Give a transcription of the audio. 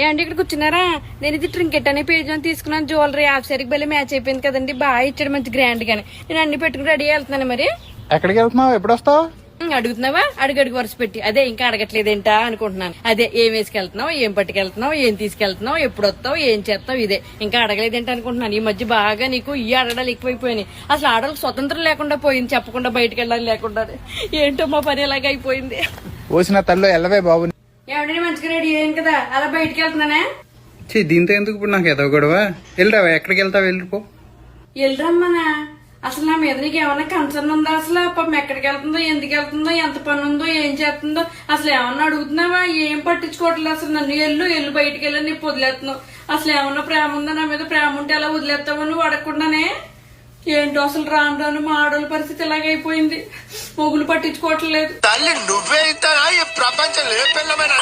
ఏంటి ఇక్కడ కూర్చున్నారా? నేను ఇది ట్రింకెట్ అనే పేజ్ అని తీసుకున్నాను. జ్యువెలరీ హాఫ్ సారీకి బలి మ్యాచ్ అయిపోయింది కదండి. బాగా ఇచ్చాడు మంచి గ్రాండ్ గానే. నేను అన్ని పెట్టుకుని రెడీ వెళ్తున్నాను. మరి ఎక్కడికి వెళ్తున్నావు? ఎప్పుడు వస్తావు? అడుగుతున్నావా? అడుగడుగు వరుస పెట్టి అదే ఇంకా అడగట్లేదేంటా అనుకుంటున్నాను. అదే ఏం వేసుకెళ్తున్నావు, ఏం పట్టుకెళ్తున్నావు, ఏం తీసుకెళ్తున్నావు, ఎప్పుడు వస్తావు, ఏం చేస్తావు, ఇదే ఇంకా అడగలేదేంటి అనుకుంటున్నాను. ఈ మధ్య బాగా నీకు ఈ అడగడాలు ఎక్కువైపోయినాయి. అసలు ఆడలకు స్వతంత్రం లేకుండా పోయింది. చెప్పకుండా బయటకు వెళ్ళాలి లేకుండా. ఏంటో మా పని ఎలాగ అయిపోయింది. పోసిన తల్లు ఎల్లవే బాబు. ఏమంటే మంచిగా రెడీ అయ్యాను కదా, అలా బయటకు వెళ్తున్నానే. దీంతో ఎందుకు ఇప్పుడు నాకు ఎదవ గొడవ? వెళ్ళరావా? ఎక్కడికి వెళ్తావు? వెళ్ళిపో. వెళ్ళరమ్మనా. అసలు నా మీద నీకు ఏమన్నా కన్సర్న్ ఉందా? అసలు పాపం ఎక్కడికి వెళ్తుందో, ఎందుకు వెళ్తుందో, ఎంత పని ఉందో, ఏం చేస్తుందో అసలు ఏమన్నా అడుగుతున్నావా? ఏం పట్టించుకోవట్లేదు అసలు. నన్ను ఎల్లు బయటికి వెళ్ళని నీకు వదిలేస్తున్నావు. అసలు ఏమన్నా ప్రేమ ఉందా నా మీద? ప్రేమ ఉంటే ఎలా వదిలేస్తావో నువ్వు అడగకుండానే. ఏంటో అసలు రాను రాను మా ఆడోళ్ళ పరిస్థితి ఇలాగైపోయింది. మొగులు పట్టించుకోవట్లేదు. తల్లి నువ్వే ఇస్తారా? ఈ ప్రపంచం ఏ పిల్లమైన